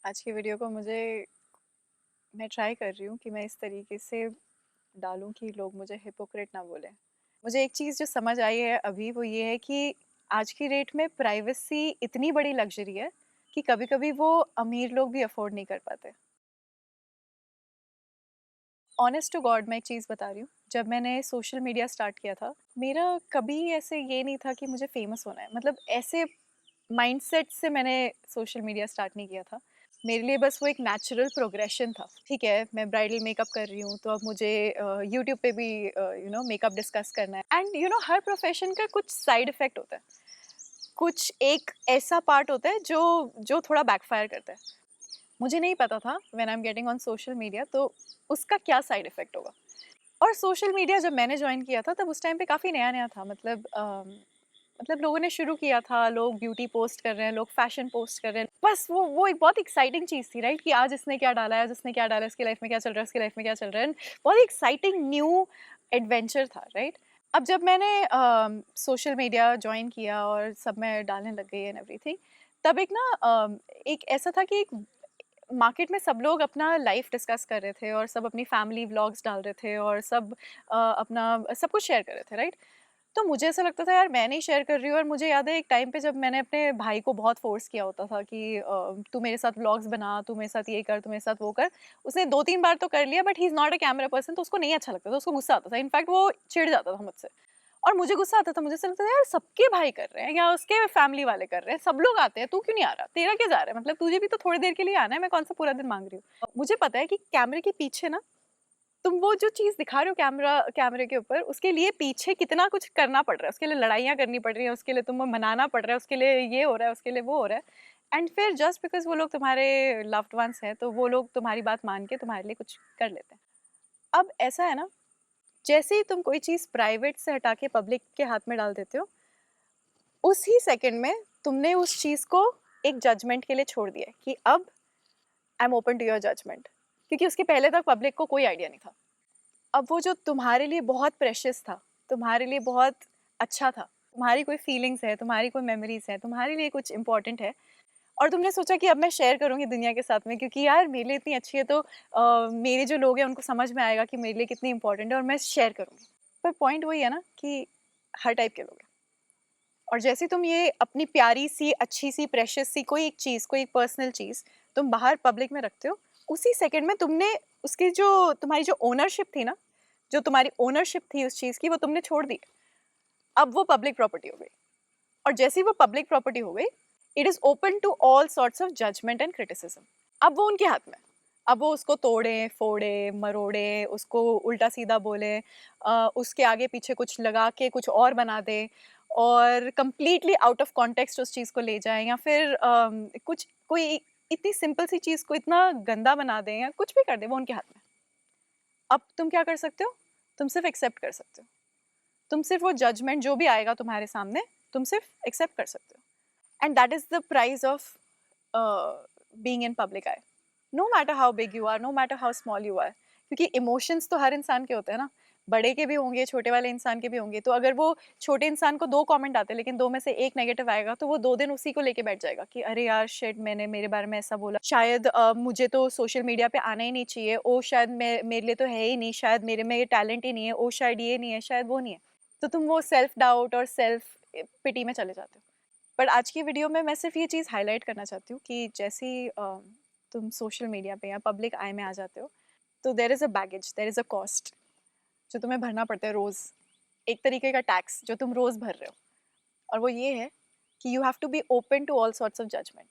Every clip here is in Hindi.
आज की वीडियो को मैं ट्राई कर रही हूँ कि मैं इस तरीके से डालूँ कि लोग मुझे हिपोक्रेट ना बोलें। मुझे एक चीज़ जो समझ आई है अभी वो ये है कि आज की डेट में प्राइवेसी इतनी बड़ी लग्ज़री है कि कभी-कभी वो अमीर लोग भी अफ़ोर्ड नहीं कर पाते। ऑनेस्ट टू गॉड मैं एक चीज़ बता रही हूँ, जब मैंने सोशल मीडिया स्टार्ट किया था, मेरा कभी ऐसे ये नहीं था कि मुझे फ़ेमस होना है। मतलब ऐसे माइंडसेट से मैंने सोशल मीडिया स्टार्ट नहीं किया था। मेरे लिए बस वो एक नेचुरल प्रोग्रेशन था। ठीक है, मैं ब्राइडल मेकअप कर रही हूँ, तो अब मुझे यूट्यूब पे भी मेकअप डिस्कस करना है एंड हर प्रोफ़ेशन का कुछ साइड इफ़ेक्ट होता है। कुछ एक ऐसा पार्ट होता है जो जो थोड़ा बैकफ़ायर करता है। मुझे नहीं पता था when I am getting on social media तो उसका क्या साइड इफ़ेक्ट होगा। और सोशल मीडिया जब मैंने जॉइन किया था तब उस टाइम पे काफ़ी नया-नया था। मतलब लोगों ने शुरू किया था, लोग ब्यूटी पोस्ट कर रहे हैं, लोग फैशन पोस्ट कर रहे हैं। बस वो एक बहुत एक्साइटिंग चीज़ थी, राइट? कि आज इसने क्या डाला है, आज इसने क्या डाला है, इसकी लाइफ में क्या चल रहा है, उसकी लाइफ में क्या चल रहा है। बहुत एक्साइटिंग न्यू एडवेंचर था, राइट? अब जब मैंने सोशल मीडिया जॉइन किया और सब में डालने लग गई एंड एवरीथिंग, तब एक ऐसा था कि एक मार्केट में सब लोग अपना लाइफ डिस्कस कर रहे थे और सब अपनी फैमिली व्लॉग्स डाल रहे थे और सब अपना सब कुछ शेयर कर रहे थे, राइट? तो मुझे ऐसा लगता था यार मैं नहीं शेयर कर रही हूँ। और मुझे याद है एक टाइम पे जब मैंने अपने भाई को बहुत फोर्स किया होता था कि तू मेरे साथ व्लॉग्स बना, तू मेरे साथ ये कर, तू मेरे साथ वो कर। उसने 2-3 बार तो कर लिया but he is not a camera person, तो उसको नहीं अच्छा लगता था, उसको गुस्सा आता था। इनफैक्ट वो चिढ़ जाता था मुझसे और मुझे गुस्सा आता था। मुझे ऐसा लगता था यार सबके भाई कर रहे हैं या उसके फैमिली वाले कर रहे हैं, सब लोग आते हैं, तू क्यों नहीं आ रहा? तेरा क्या जा रहा है? मतलब तुझे भी तो थोड़ी देर के लिए आना है, मैं कौन सा पूरा दिन मांग रही हूँ। मुझे पता है कि कैमरे के पीछे ना तुम वो जो चीज़ दिखा रहे हो कैमरे के ऊपर, उसके लिए पीछे कितना कुछ करना पड़ रहा है, उसके लिए लड़ाइयाँ करनी पड़ रही हैं, उसके लिए तुम्हें मनाना पड़ रहा है, उसके लिए ये हो रहा है, उसके लिए वो हो रहा है। एंड फिर जस्ट बिकॉज़ वो लोग तुम्हारे लव्ड वन्स हैं, तो वो लोग तुम्हारी बात मान के तुम्हारे लिए कुछ कर लेते हैं। अब ऐसा है ना, जैसे ही तुम कोई चीज़ प्राइवेट से हटा के पब्लिक के हाथ में डाल देते हो, उसी सेकंड में तुमने उस चीज़ को एक जजमेंट के लिए छोड़ दिया है कि अब I am open to your judgement, क्योंकि उसके पहले तक पब्लिक को कोई आइडिया नहीं था। अब वो जो तुम्हारे लिए बहुत प्रेशियस था, तुम्हारे लिए बहुत अच्छा था, तुम्हारी कोई फीलिंग्स है, तुम्हारी कोई मेमोरीज़ है, तुम्हारे लिए कुछ इम्पोर्टेंट है और तुमने सोचा कि अब मैं शेयर करूँगी दुनिया के साथ में, क्योंकि यार मेरे लिए इतनी अच्छी है तो मेरे जो लोग हैं उनको समझ में आएगा कि मेरे लिए कितनी इम्पोर्टेंट है और मैं शेयर करूँगी। पर पॉइंट वही है ना कि हर टाइप के लोग हैं। और जैसे तुम ये अपनी प्यारी-सी, अच्छी-सी, प्रेशियस-सी कोई एक चीज़, कोई एक पर्सनल चीज़ तुम बाहर पब्लिक में रखते हो, उसी सेकंड में तुमने उसकी जो तुम्हारी जो ओनरशिप थी ना, जो तुम्हारी ओनरशिप थी उस चीज़ की, वो तुमने छोड़ दी। अब वो पब्लिक प्रॉपर्टी हो गई और जैसे ही वो पब्लिक प्रॉपर्टी हो गई, it is open to all sorts of judgement and criticism. अब वो उनके हाथ में है। अब वो उसको तोड़ें, फोड़ें, मरोड़ें, उसको उल्टा-सीधा बोलें, उसके आगे-पीछे कुछ लगा के कुछ और बना दें और कंप्लीटली आउट ऑफ कॉन्टेक्स्ट उस चीज़ को ले जाएँ या फिर कुछ कोई इतनी सिंपल सी चीज़ को इतना गंदा बना दें या कुछ भी कर दें, वो उनके हाथ में है। अब तुम क्या कर सकते हो? तुम सिर्फ़ एक्सेप्ट कर सकते हो। तुम सिर्फ़ वो जजमेंट जो भी आएगा तुम्हारे सामने, तुम सिर्फ़ एक्सेप्ट कर सकते हो। And that is the price of being in public eye. No matter how big you are, no matter how small you are, क्योंकि इमोशंस तो हर इंसान के होते हैं ना, बड़े के भी होंगे, छोटे वाले इंसान के भी होंगे। तो अगर वो छोटे इंसान को 2 कमेंट आते हैं लेकिन 2 में से 1 नेगेटिव आएगा तो वो 2 दिन उसी को लेके बैठ जाएगा कि अरे यार शिट, मैंने मेरे बारे में ऐसा बोला, शायद मुझे तो सोशल मीडिया पे आना ही नहीं चाहिए, ओह शायद मैं मेरे लिए तो है ही नहीं, शायद मेरे में ये टैलेंट ही नहीं है, ओह शायद ये नहीं है, शायद वो नहीं है। तो तुम वो सेल्फ डाउट और सेल्फ पिटी में चले जाते हो। बट आज की वीडियो में मैं सिर्फ ये चीज़ हाईलाइट करना चाहती हूँ कि जैसे ही तुम सोशल मीडिया पे या पब्लिक आई में आ जाते हो, तो there is a baggage, there is a cost जो तुम्हें भरना पड़ता है रोज़। एक तरीके का टैक्स जो तुम रोज़ भर रहे हो और वो ये है कि you have to be open to all sorts of judgement.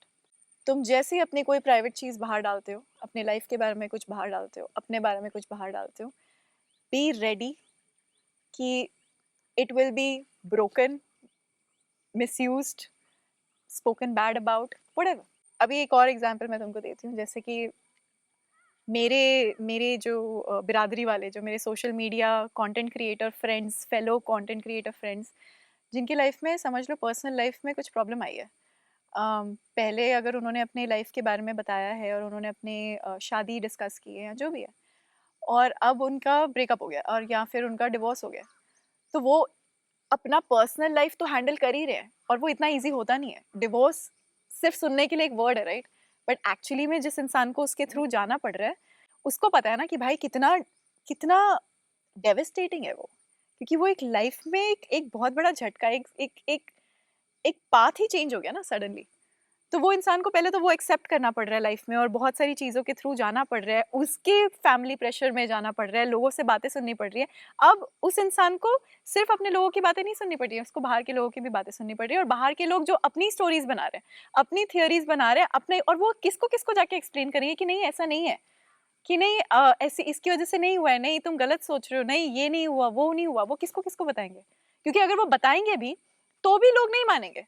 तुम जैसे ही अपनी कोई प्राइवेट चीज़ बाहर डालते हो, अपने लाइफ के बारे में कुछ बाहर डालते हो, अपने बारे में कुछ बाहर डालते हो, बी रेडी कि it will be broken, misused, spoken bad about, whatever. अभी एक और एग्जांपल मैं तुमको देती हूँ। जैसे कि मेरे मेरे जो बिरादरी वाले, जो मेरे social media content creator friends, fellow content creator friends, जिनकी लाइफ में समझ लो पर्सनल लाइफ में कुछ प्रॉब्लम आई है। पहले अगर उन्होंने अपने लाइफ के बारे में बताया है और उन्होंने अपनी शादी डिस्कस की है या जो भी है, और अब उनका ब्रेकअप हो गया और या फिर उनका डिवोर्स हो गया, तो वो अपना पर्सनल लाइफ तो हैंडल कर ही रहे हैं और वो इतना ईज़ी होता नहीं है। डिवोर्स सिर्फ़ सुनने के लिए एक वर्ड है, राइट? बट एक्चुअली में जिस इंसान को उसके थ्रू जाना पड़ रहा है, उसको पता है ना कि भाई कितना कितना डेविस्टेटिंग है वो, क्योंकि वो एक लाइफ में एक बहुत बड़ा झटका, एक एक एक एक पाथ ही चेंज हो गया ना सडनली। तो वो इंसान को पहले तो वो एक्सेप्ट करना पड़ रहा है लाइफ में, और बहुत सारी चीज़ों के थ्रू जाना पड़ रहा है, उसके फैमिली प्रेशर में जाना पड़ रहा है, लोगों से बातें सुननी पड़ रही है। अब उस इंसान को सिर्फ अपने लोगों की बातें नहीं सुननी पड़ रही है, उसको बाहर के लोगों की भी बातें सुननी पड़ रही है, और बाहर के लोग जो अपनी स्टोरीज बना रहे हैं, अपनी थियोरीज बना रहे हैं अपने, और वो किसको किसको जाके एक्सप्लेन करेंगे कि नहीं ऐसा नहीं है, कि नहीं ऐसे इसकी वजह से नहीं हुआ है, नहीं तुम गलत सोच रहे हो, नहीं ये नहीं हुआ, वो नहीं हुआ, वो किसको किसको बताएंगे? क्योंकि अगर वो बताएंगे भी तो भी लोग नहीं मानेंगे,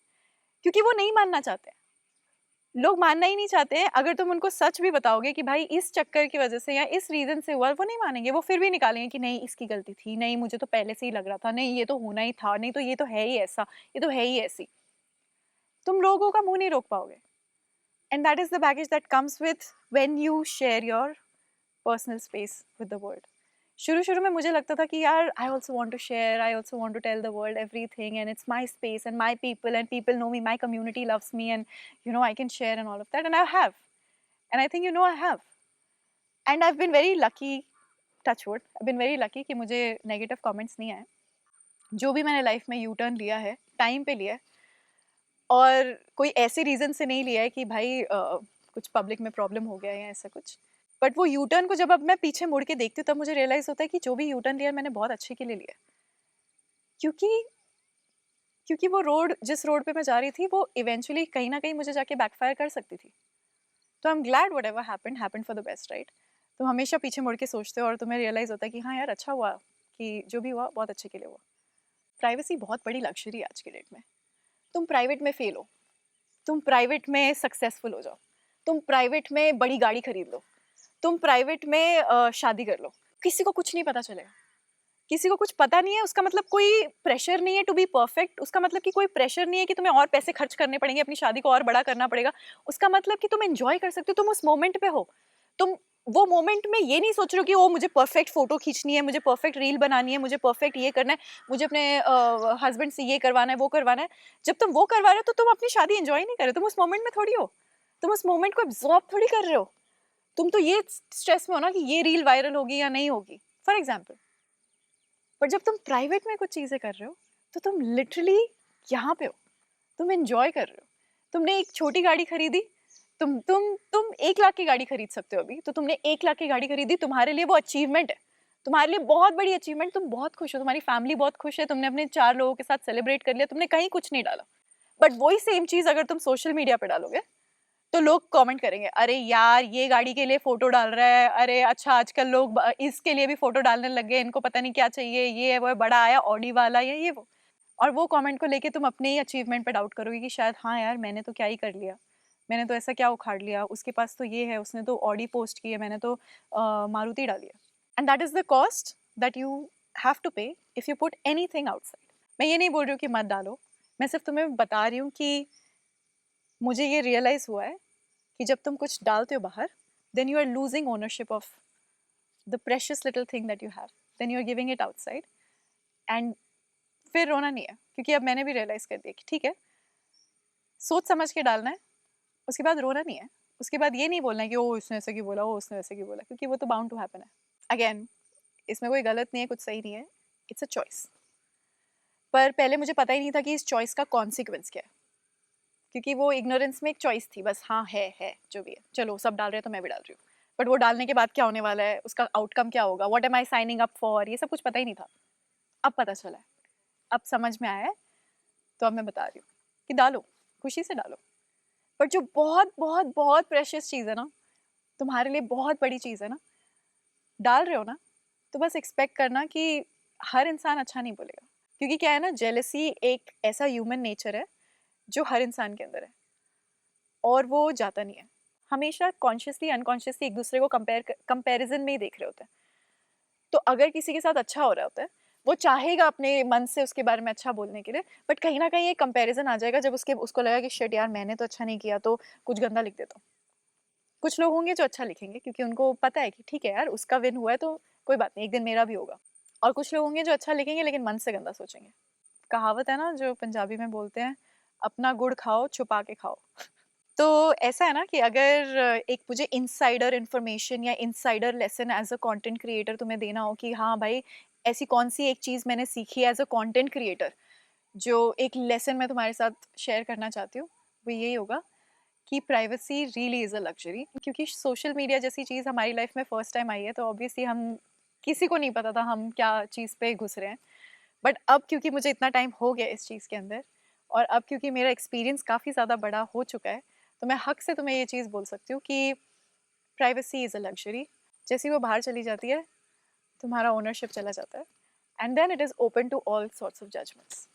क्योंकि वो नहीं मानना चाहते। लोग मानना ही नहीं चाहते हैं। अगर तुम उनको सच भी बताओगे कि भाई इस चक्कर की वजह से या इस रीजन से हुआ, वो नहीं मानेंगे, वो फिर भी निकालेंगे कि नहीं इसकी गलती थी, नहीं मुझे तो पहले से ही लग रहा था, नहीं ये तो होना ही था, नहीं तो ये तो है ही ऐसा, ये तो है ही ऐसी। तुम लोगों का मुंह नहीं रोक पाओगे। And that is the baggage that comes with when you share your personal space with the world. शुरू शुरू में मुझे लगता था कि यार I also want to share, I also want to tell the world everything, and it's my space and my people, and people know me, my community loves me, and you know I can share and all of that, and I have, and I think you know I have, and I been very lucky, touch wood, I been very lucky कि मुझे नेगेटिव कमेंट्स नहीं आए। जो भी मैंने लाइफ में यू टर्न लिया है, टाइम पे लिया है, और कोई ऐसे रीज़न से नहीं लिया है कि भाई कुछ पब्लिक में प्रॉब्लम हो गया है या ऐसा कुछ। बट वो यू टर्न को जब अब मैं पीछे मुड़ के देखती हूँ, तब मुझे रियलाइज़ होता है कि जो भी यू टर्न लिया मैंने बहुत अच्छे के लिए लिया, क्योंकि क्योंकि वो रोड, जिस रोड पे मैं जा रही थी, वो इवेंचुअली कहीं ना कहीं मुझे जाके बैकफायर कर सकती थी। तो I am glad what ever happened for the best, right? तुम हमेशा पीछे मुड़ के सोचते हो और तुम्हें रियलाइज़ होता है कि हाँ यार अच्छा हुआ, कि जो भी हुआ बहुत अच्छे के लिए हुआ। प्राइवेसी बहुत बड़ी लग्जरी है आज के डेट में। तुम प्राइवेट में फेल हो, तुम प्राइवेट में सक्सेसफुल हो जाओ, तुम प्राइवेट में बड़ी गाड़ी खरीद लो, तुम प्राइवेट में शादी कर लो, किसी को कुछ नहीं पता चलेगा। किसी को कुछ पता नहीं है, उसका मतलब कोई प्रेशर नहीं है टू बी परफेक्ट, उसका मतलब कि कोई प्रेशर नहीं है कि तुम्हें और पैसे खर्च करने पड़ेंगे, अपनी शादी को और बड़ा करना पड़ेगा। उसका मतलब कि तुम एंजॉय कर सकते हो, तुम उस मोमेंट पे हो। तुम वो मोमेंट में ये नहीं सोच रहे हो कि ओ मुझे परफेक्ट फोटो खींचनी है, मुझे परफेक्ट रील बनानी है, मुझे परफेक्ट ये करना है, मुझे अपने हस्बैंड से ये करवाना है, वो करवाना है। जब तुम वो करवा रहे हो तो तुम अपनी शादी एंजॉय नहीं कर रहे हो, तुम उस मोमेंट में थोड़ी हो, तुम उस मोमेंट को एब्जॉर्ब थोड़ी कर रहे हो। तुम तो ये स्ट्रेस में हो ना कि ये रील वायरल होगी या नहीं होगी, फॉर एग्जाम्पल। पर जब तुम प्राइवेट में कुछ चीज़ें कर रहे हो, तो तुम लिटरली यहाँ पे हो, तुम एंजॉय कर रहे हो। तुमने एक छोटी गाड़ी खरीदी, तुम 1 लाख की गाड़ी खरीद सकते हो अभी, तो तुमने 1 लाख की गाड़ी खरीदी, तुम्हारे लिए वो अचीवमेंट है, तुम्हारे लिए बहुत बड़ी अचीवमेंट, तुम बहुत खुश हो, तुम्हारी फैमिली बहुत खुश है, तुमने अपने 4 लोगों के साथ सेलिब्रेट कर लिया, तुमने कहीं कुछ नहीं डाला। बट वही सेम चीज़ अगर तुम सोशल मीडिया पे डालोगे, तो लोग कमेंट करेंगे, अरे यार ये गाड़ी के लिए फोटो डाल रहा है, अरे अच्छा आजकल लोग इसके लिए भी फोटो डालने लग गए, इनको पता नहीं क्या चाहिए, ये है वो है, बड़ा आया ऑडी वाला, ये वो। और वो कमेंट को लेके तुम अपने ही अचीवमेंट पे डाउट करोगे कि शायद हाँ यार मैंने तो क्या ही कर लिया, मैंने तो ऐसा क्या उखाड़ लिया, उसके पास तो ये है, उसने तो ऑडी पोस्ट की है, मैंने तो मारुति डाली है। And that is the cost that you have to pay if you put anything outside. मैं ये नहीं बोल रही हूँ कि मत डालो, मैं सिर्फ तुम्हें बता रही हूँ कि मुझे ये रियलाइज हुआ है कि जब तुम कुछ डालते हो बाहर, then you are losing ownership of the precious little thing that you have, then you are giving it outside, and फिर रोना नहीं है, क्योंकि अब मैंने भी रियलाइज कर दिया कि ठीक है, सोच समझ के डालना है, उसके बाद रोना नहीं है, उसके बाद ये नहीं बोलना है कि ओ उसने ऐसे क्यों बोला, ओ उसने ऐसे क्यों बोला, क्योंकि वो तो बाउंड टू हैपन है। अगेन, इसमें कोई गलत नहीं है, कुछ सही नहीं है, इट्स अ चॉइस। पर पहले मुझे पता ही नहीं था कि इस चॉइस का कॉन्सिक्वेंस क्या है, क्योंकि वो इग्नोरेंस में एक चॉइस थी बस, हाँ है जो भी है, चलो सब डाल रहे हैं तो मैं भी डाल रही हूँ। बट वो डालने के बाद क्या होने वाला है, उसका आउटकम क्या होगा, what am I signing up for, ये सब कुछ पता ही नहीं था। अब पता चला है, अब समझ में आया है, तो अब मैं बता रही हूँ कि डालो, खुशी से डालो। पर जो बहुत बहुत बहुत प्रेशियस चीज़ है ना, तुम्हारे लिए बहुत बड़ी चीज़ है ना, डाल रहे हो ना, तो बस एक्सपेक्ट करना कि हर इंसान अच्छा नहीं बोलेगा। क्योंकि क्या है ना, जेलसी एक ऐसा ह्यूमन नेचर है जो हर इंसान के अंदर है, और वो जाता नहीं है। हमेशा कॉन्शियसली अनकॉन्शियसली एक दूसरे को कंपैरिजन में ही देख रहे होते हैं। तो अगर किसी के साथ अच्छा हो रहा होता है, वो चाहेगा अपने मन से उसके बारे में अच्छा बोलने के लिए, बट कहीं ना कहीं एक कंपैरिजन आ जाएगा जब उसको लगेगा कि शिट यार मैंने तो अच्छा नहीं किया, तो कुछ गंदा लिख देता हूँ। कुछ लोग होंगे जो अच्छा लिखेंगे क्योंकि उनको पता है कि ठीक है यार उसका विन हुआ है तो कोई बात नहीं, एक दिन मेरा भी होगा। और कुछ लोग होंगे जो अच्छा लिखेंगे लेकिन मन से गंदा सोचेंगे। कहावत है ना जो पंजाबी में बोलते हैं, अपना गुड़ खाओ छुपा के खाओ। तो ऐसा है ना कि अगर एक मुझे इनसाइडर इन्फॉर्मेशन या insider lesson as a content creator तुम्हें देना हो कि हाँ भाई, ऐसी कौन-सी एक चीज़ मैंने सीखी है एज़ अ कंटेंट क्रिएटर, जो एक लेसन मैं तुम्हारे साथ शेयर करना चाहती हूँ, वो यही होगा कि privacy really is a luxury. क्योंकि सोशल मीडिया जैसी चीज़ हमारी लाइफ में फर्स्ट टाइम आई है, तो ऑब्वियसली हम किसी को नहीं पता था हम क्या चीज़ पे घुस रहे हैं। बट अब क्योंकि मुझे इतना टाइम हो गया इस चीज़ के अंदर, और अब क्योंकि मेरा एक्सपीरियंस काफ़ी ज़्यादा बड़ा हो चुका है, तो मैं हक से तुम्हें ये चीज़ बोल सकती हूँ कि प्राइवेसी इज़ अ लग्ज़री। जैसे ही वो बाहर चली जाती है, तुम्हारा ओनरशिप चला जाता है, and then it is open to all sorts of judgements.